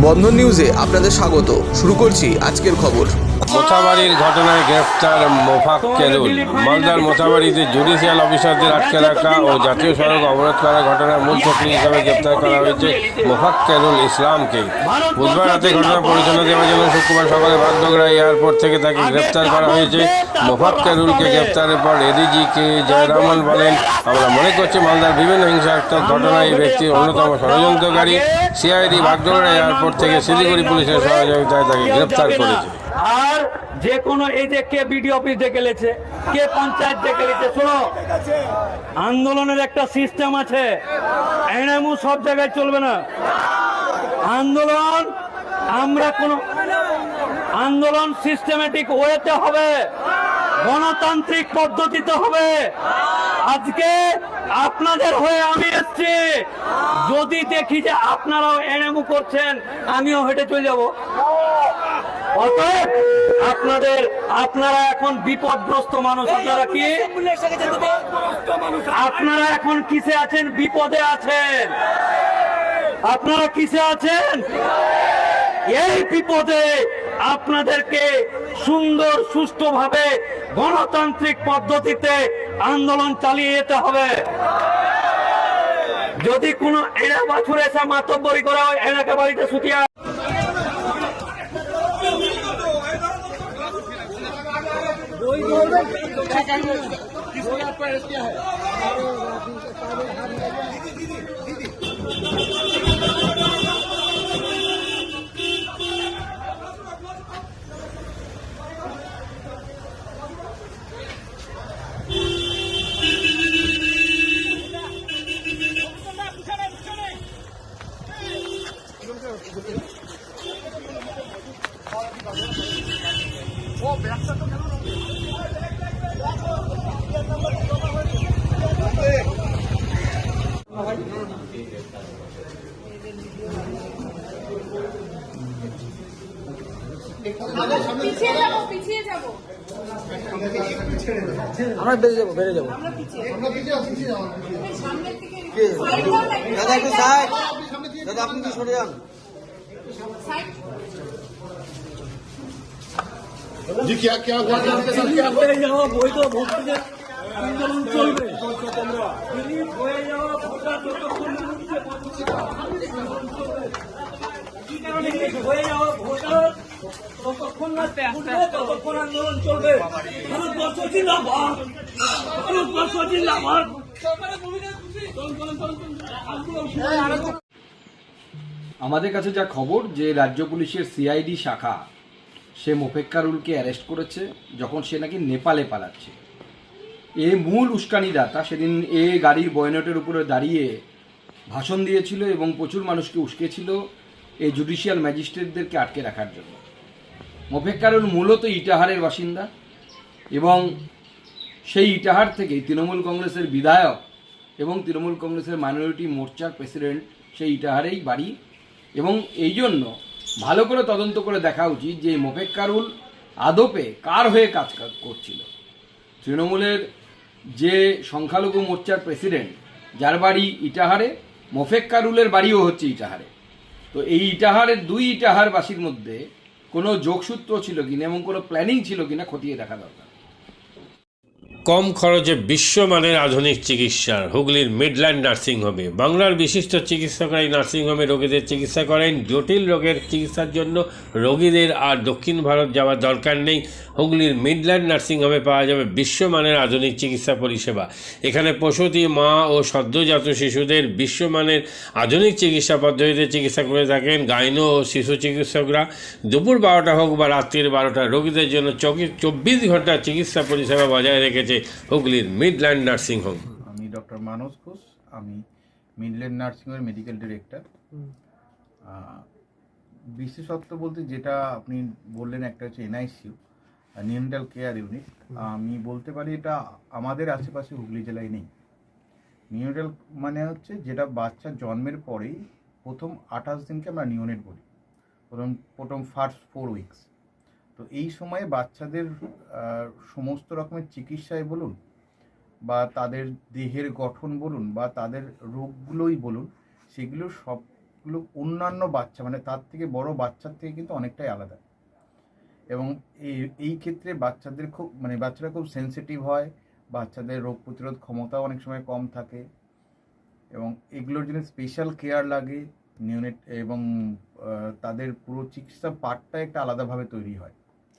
বন্ধন নিউজে আপনাদের স্বাগত। শুরু করছি আজকের খবর। মোথাবাড়ির ঘটনায় গ্রেফতার মোফাক্কেরুল। মালদার মোথাবাড়িতে জুডিশিয়াল অফিসারদের আটকে রাখা ও জাতীয় সড়ক অবরোধ করার ঘটনার মূল চক্রী হিসেবে গ্রেফতার করা হয়েছে মোফাক্কেরুল ইসলামকে। বুধবার রাতে ঘটনার পরিচালনা দেওয়ার জন্য শুক্রবার সকালে বাগডোগরা এয়ারপোর্ট থেকে তাকে গ্রেফতার করা হয়েছে। মোফাক্কেরুলকে গ্রেফতারের পর এডিজি কে জয়রামন বলেন, আমরা মনে করছি মালদার বিভিন্ন হিংসাত্মক ঘটনায় এই ব্যক্তির অন্যতম ষড়যন্ত্রকারী। সিআইডি বাগডোগরা এয়ারপোর্ট থেকে শিলিগুড়ি পুলিশের সহযোগিতায় তাকে গ্রেফতার করেছে। আর যে কোনো এই যে কে বিডি অফিস ডেকে গেছে, কে পঞ্চায়েত ডেকে গেছে, শোনো, আন্দোলনের একটা সিস্টেম আছে, এনামু সব জায়গায় চলবে না। আন্দোলন আমরা কোন আন্দোলন সিস্টেমেটিক ওয়েতে হবে, গণতান্ত্রিক পদ্ধতিতে হবে। আজকে আপনাদের হয়ে আমি এসছি, যদি দেখি যে আপনারাও এনামু করছেন আমিও হেঁটে চলে যাব। অতএব আপনারা এখন বিপদগ্রস্ত মানুষ। আপনারা এখন কিসে আছেন? বিপদে আছেন। আপনারা কিসে আছেন? এই বিপদে আপনাদেরকে সুন্দর সুষ্ঠুভাবে গণতান্ত্রিক পদ্ধতিতে আন্দোলন চালিয়ে যেতে হবে। যদি কোনো এরা বাছুর এসে মাতব্বরি করা হয়, এনাকে বাড়িতে ছুটিয়ে পিছিয়ে যাব। আমরা বেড়ে যাবো দাদা, একটু সাইড। দাদা আপনি কি সরে যান। जी क्या क्या हुआ आपके साथ? क्या हुआ? বৈধ ভোটারদের আন্দোলন চলবে। হয়ে যাওয়া ভোটার যতক্ষণ হয়ে যাওয়া ভোটার ততক্ষণ না ততক্ষণ আন্দোলন চলবে। ভারতবর্ষ জিন্দাবাদ, ভারতবর্ষ জিন্দাবাদ। আমাদের কাছে যা খবর যে রাজ্য পুলিশের সিআইডি শাখা সে মোফাক্কেরুলকে অ্যারেস্ট করেছে যখন সে নাকি নেপালে পালাচ্ছে। এ মূল উস্কানিদাতা। সেদিন এ গাড়ির বয়নটের উপরে দাঁড়িয়ে ভাষণ দিয়েছিল এবং প্রচুর মানুষকে উস্কেছিল এই জুডিশিয়াল ম্যাজিস্ট্রেটদেরকে আটকে রাখার জন্য। মোফাক্কেরুল মূলত ইটাহারের বাসিন্দা এবং সেই ইটাহার থেকেই তৃণমূল কংগ্রেসের বিধায়ক এবং তৃণমূল কংগ্রেসের মাইনরিটি মোর্চার প্রেসিডেন্ট সেই ইটাহারেই বাড়ি। এবং এই জন্য ভালো করে তদন্ত করে দেখা উচিত যে মোফাক্কেরুল আদপে কার হয়ে কাজ করছিল। তৃণমূলের যে সংখ্যালঘু মোর্চার প্রেসিডেন্ট যার বাড়ি ইটাহারে, মোফাক্কেরুলের বাড়িও হচ্ছে ইটাহারে। তো এই ইটাহারের দুই ইটাহারবাসীর মধ্যে কোনো যোগসূত্র ছিল কিনা এবং কোনো প্ল্যানিং ছিল কিনা খতিয়ে দেখা দরকার। কম খরচে বিশ্বমানের আধুনিক চিকিৎসার হুগলির মিডল্যান্ড নার্সিংহোমে বাংলার বিশিষ্ট চিকিৎসকরা এই নার্সিংহোমে রোগীদের চিকিৎসা করেন। জটিল রোগের চিকিৎসার জন্য রোগীদের আর দক্ষিণ ভারত যাওয়ার দরকার নেই। হুগলির মিডল্যান্ড নার্সিংহোমে পাওয়া যাবে বিশ্বমানের আধুনিক চিকিৎসা পরিষেবা। এখানে প্রসূতি মা ও সদ্যজাত শিশুদের বিশ্বমানের আধুনিক চিকিৎসা পদ্ধতিতে চিকিৎসা করে থাকেন গাইনো ও শিশু চিকিৎসকরা। দুপুর 12টা হোক বা রাত্রির 12টা, রোগীদের জন্য 24 ঘন্টা চিকিৎসা পরিষেবা বজায় রেখেছে হুগলির মিডল্যান্ড নার্সিং হোম। আমি ডক্টর মানস ঘোষ, আমি মিডল্যান্ড নার্সিং হোমের মেডিকেল ডিরেক্টর। বিশেষত্ব বলতে যেটা আপনি বললেন, একটা হচ্ছে এনআইসিইউ, নিউনেটাল কেয়ার ইউনিট। আমি বলতে পারি এটা আমাদের আশেপাশে হুগলি জেলায় নেই। নিউনেটাল মানে হচ্ছে যেটা বাচ্চা জন্মের পরেই প্রথম 28 দিনকে আমরা নিউনেট বলি, প্রথম ফার্স্ট 4 উইকস। তো এই সময়ে বাচ্চাদের সমস্ত রকমের চিকিৎসায় বলুন বা তাদের দেহের গঠন বলুন বা তাদের রোগগুলোই বলুন, সেগুলো সব বাচ্চাগুলো অন্যান্য বাচ্চা মানে তার থেকে বড় বাচ্চার থেকে কিন্তু অনেকটাই আলাদা। এবং এই ক্ষেত্রে বাচ্চাদের বাচ্চারা খুব সেনসিটিভ হয়, বাচ্চাদের রোগ প্রতিরোধ ক্ষমতা অনেক সময় কম থাকে, এবং এগুলোর জন্য স্পেশাল কেয়ার লাগে নিউনেট, এবং তাদের পুরো চিকিৎসা পার্টটা একটা আলাদাভাবে তৈরি হয়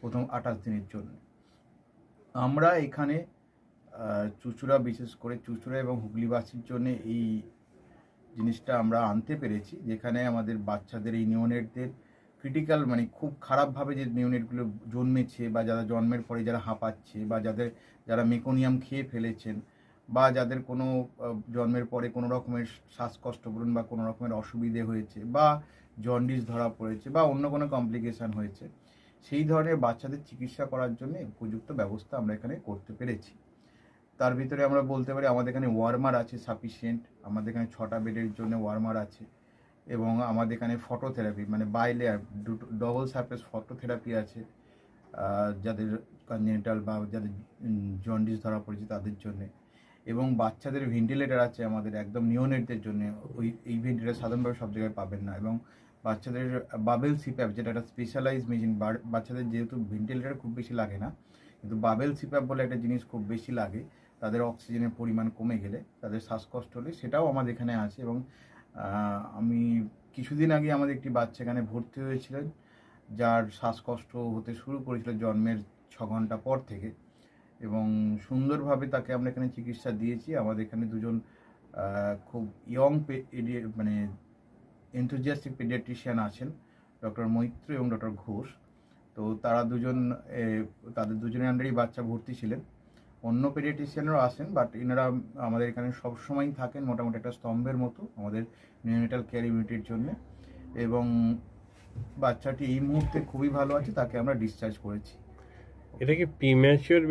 প্রথম 28 দিনের জন্য। আমরা এখানে চুঁচুড়া, বিশেষ করে চুঁচুড়া এবং হুগলিবাসীর জন্য এই জিনিসটা আমরা আনতে পেরেছি, যেখানে আমাদের বাচ্চাদের এই নিউনেটদের ক্রিটিক্যাল খুব খারাপভাবে যে নিউনেটগুলো জন্মেছে, বা যারা জন্মের পরে যারা হাঁপাচ্ছে, বা যারা মেকোনিয়াম খেয়ে ফেলেছেন, বা যাদের কোনো জন্মের পরে কোনো রকমের শ্বাসকষ্ট বলুন বা কোনো রকমের অসুবিধে হয়েছে, বা জন্ডিস ধরা পড়েছে, বা অন্য কোনো কমপ্লিকেশান হয়েছে, সেই ধরনের বাচ্চাদের চিকিৎসা করার জন্য উপযুক্ত ব্যবস্থা আমরা এখানে করতে পেরেছি। তার ভিতরে আমরা বলতে পারি আমাদের এখানে ওয়ার্মার আছে সাফিসিয়েন্ট, আমাদের এখানে 6টা বেডের জন্য ওয়ার্মার আছে, এবং আমাদের এখানে phototherapy by layer double surface phototherapy আছে যাদের কনজেনিটাল বা যাদের জন্ডিস ধরা পড়েছে তাদের জন্যে, এবং বাচ্চাদের ভেন্টিলেটর আছে আমাদের একদম নিওনেটদের জন্য। এই ভেন্টিলেটর সাধারণভাবে সব জায়গায় পাবেন না, এবং বাচ্চাদের বাবেল সিপ্যাপ যেটা একটা স্পেশালাইজ মেশিন, বাচ্চাদের যেহেতু ভেন্টিলেটর খুব বেশি লাগে না, কিন্তু বাবেল সিপ্যাপ বলে একটা জিনিস খুব বেশি লাগে তাদের অক্সিজেনের পরিমাণ কমে গেলে, তাদের শ্বাসকষ্ট হলে, সেটাও আমাদের এখানে আছে। এবং আমি কিছুদিন আগে আমাদের একটি বাচ্চা এখানে ভর্তি হয়েছিলেন যার শ্বাসকষ্ট হতে শুরু করেছিল জন্মের 6 ঘন্টা পর থেকে, এবং সুন্দরভাবে তাকে আমরা এখানে চিকিৎসা দিয়েছি। আমাদের এখানে দুজন খুব ইয়ং এনথুজিয়াস্টিক পেডিয়াট্রিশিয়ান আছেন, ডক্টর মৈত্র এবং ডক্টর ঘোষ। তো তারা তাদের দুজনের আন্ডারেই বাচ্চা ভর্তি ছিলেন। অন্য পেডিয়াট্রিশিয়ানরাও আসেন, বাট এনারা আমাদের এখানে সবসময়ই থাকেন মোটামুটি একটা স্তম্ভের মতো আমাদের নিউনেটাল কেয়ার ইউনিটের জন্য। এবং বাচ্চাটি এই মুহূর্তে খুবই ভালো আছে, তাকে আমরা ডিসচার্জ করেছি। এটা কি প্রিম্যাচিওর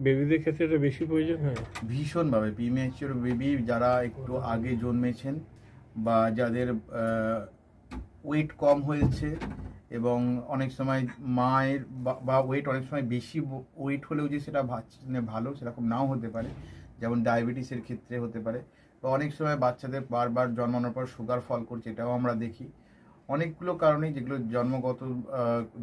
বেবিদের ক্ষেত্রে এটা বেশি প্রয়োজন হয়? ভীষণভাবে প্রিম্যাচিওর বেবি যারা একটু আগে জন্মেছেন, বা যাদের ওয়েট কম হয়েছে, এবং অনেক সময় মায়ের বা ওয়েট অনেক সময় বেশি ওয়েট হলেও যে সেটা ভালো সেরকম নাও হতে পারে, যেমন ডায়াবেটিসের ক্ষেত্রে হতে পারে, বা অনেক সময় বাচ্চাদের বারবার জন্মানোর পর সুগার ফল করছে, এটাও আমরা দেখি। অনেকগুলো কারণেই যেগুলো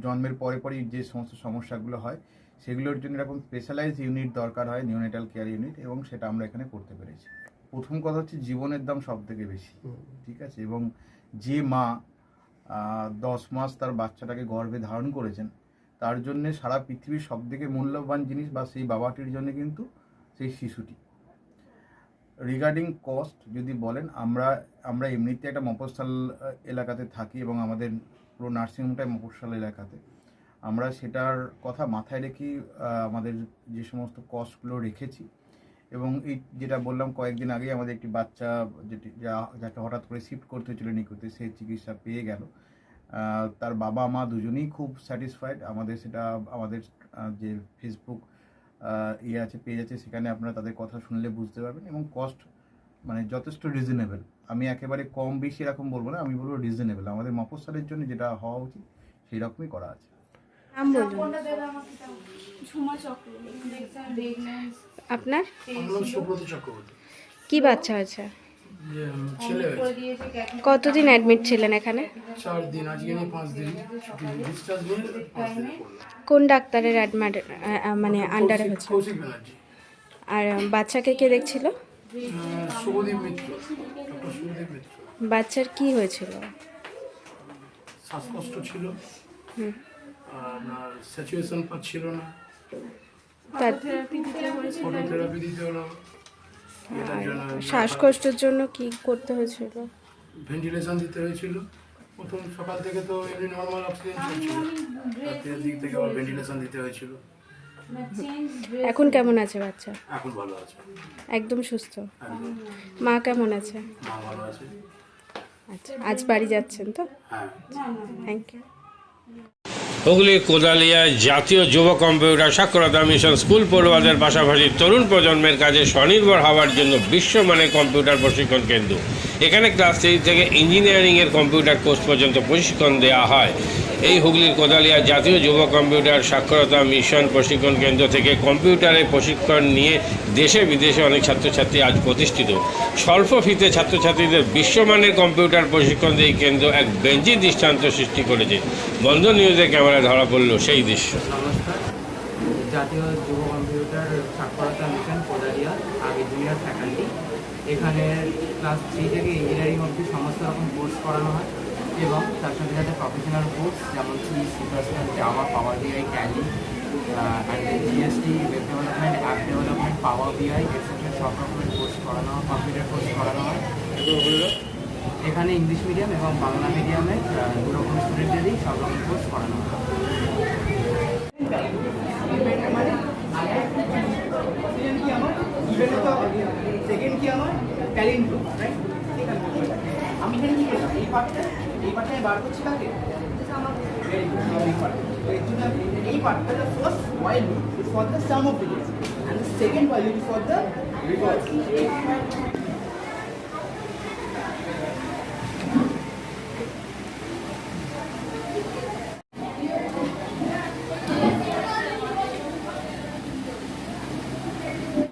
জন্মের পরেই যে সমস্ত সমস্যাগুলো হয়, সেগুলোর জন্য এরকম স্পেশালাইজ ইউনিট দরকার হয়, নিউনেটাল কেয়ার ইউনিট, এবং সেটা আমরা এখানে করতে পেরেছি। প্রথম কথা হচ্ছে জীবনের দাম সব থেকে বেশি, ঠিক আছে, এবং যে মা 10 মাস তার বাচ্চাটাকে গর্ভে ধারণ করেছেন, তার জন্যে সারা পৃথিবীর সব থেকে মূল্যবান জিনিস বা সেই বাবাটির জন্য কিন্তু সেই শিশুটি। রিগার্ডিং কস্ট যদি বলেন, আমরা এমনিতে একটা মফস্বল এলাকাতে থাকি, এবং আমাদের পুরো নার্সিংহোমটাই মফস্বল এলাকাতে। আমরা সেটার কথা মাথায় রেখে আমাদের যে সমস্ত কস্টগুলো রেখেছি, এবং এই যেটা বললাম কয়েকদিন আগেই আমাদের একটি বাচ্চা যাকে হঠাৎ করে শিফট করতে হয়েছিল নিকুতে, সে চিকিৎসা পেয়ে গেল। তার বাবা মা দুজনেই খুব স্যাটিসফাইড। আমাদের যে ফেসবুক আছে, পেজ আছে, সেখানে আপনারা তাদের কথা শুনলে বুঝতে পারবেন। এবং কস্ট যথেষ্ট রিজনেবল, আমি একেবারে কম বেশি এরকম বলবো না, আমি বলবো রিজনেবল। আমাদের মফস্বলের জন্য যেটা হওয়া উচিত সেই রকমই করা আছে। আপনার সুব্রত চক্রবর্তী। কি বাচ্চা আছে? ছেলে হয়েছে। কতদিন অ্যাডমিট ছিলেন এখানে? 4 দিন, আজকে নিয়ে 5 দিন ডিসচার্জ নিয়ে 5 দিন কোন ডাক্তারের আন্ডারে হয়েছে? কৌশিক ব্যানার্জি। আর বাচ্চাকে কে দেখছিল? শুভদীপ মিত্র, ডক্টর শুভদীপ মিত্র। বাচ্চার কি হয়েছিল? শ্বাসকষ্ট ছিল, আপনার স্যাচুয়েশন পাচ্ছিল না, ফটোথেরাপি দিতে হলো। শ্বাসকষ্টের জন্য কি করতে হয়েছিল? ভেন্টিলেশন দিতে হয়েছিল। প্রথম সকাল থেকে তো এমনি নর্মাল অক্সিজেন চলছিল, রাতের দিক থেকে আবার ভেন্টিলেশন দিতে হয়েছিল। এখন কেমন আছে বাচ্চা? এখন ভালো আছে, একদম সুস্থ। একদম। মা কেমন আছে? মা ভালো আছে। আচ্ছা, আজ বাড়ি যাচ্ছেন তো? হ্যাঁ। Thank you. হুগলির কোদালিয়ায় জাতীয় যুব কম্পিউটার সাক্ষরতা মিশন স্কুল পড়ুয়াদের পাশাপাশি তরুণ প্রজন্মের কাজে স্বনির্ভর হওয়ার জন্য বিশ্বমানের কম্পিউটার প্রশিক্ষণ কেন্দ্র। এখানে ক্লাস 3 থেকে ইঞ্জিনিয়ারিংয়ের কম্পিউটার কোর্স পর্যন্ত প্রশিক্ষণ দেওয়া হয়। এই হুগলির কোদালিয়া জাতীয় যুব কম্পিউটার সাক্ষরতা মিশন প্রশিক্ষণ কেন্দ্র থেকে কম্পিউটারে প্রশিক্ষণ নিয়ে দেশে বিদেশে অনেক ছাত্রছাত্রী আজ প্রতিষ্ঠিত। স্বল্প ফিতে ছাত্রছাত্রীদের বিশ্বমানের কম্পিউটার প্রশিক্ষণ দিয়ে এই কেন্দ্র এক বেঞ্জি দৃষ্টান্ত সৃষ্টি করেছে। বন্ধন নিউজের ক্যামেরায় ধরা পড়ল সেই দৃশ্য। নমস্কার, জাতীয় যুব কম্পিউটার সাক্ষরতা মিশন কোদালিয়া, আগে জুনিয়র ফ্যাকাল্টি। এখানে ক্লাস 3 থেকে ইঞ্জিনিয়ারিং অবধি সমস্ত রকম কোর্স করানো হয় এবং তার সাথে সাথে প্রফেশনাল কোর্স যেমন সি++, Java, Power BI, Tally, GST, web development, app development, Power BI etcetera সব রকমের কোর্স করানো হয়, কম্পিউটার কোর্স করানো হয়। এখানে ইংলিশ মিডিয়াম এবং বাংলা মিডিয়ামে দু রকম স্টুডেন্টদেরই সব রকম কোর্স করানো হয়। সেকেন্ড কি আমার ট্যালেন্ট রাইট। আমি এখানে কি করলাম, এই পার্টটা বার করছি কাকে, এই পার্টটা the first while loop is for the sum of digits and the second while loop is for the reverse.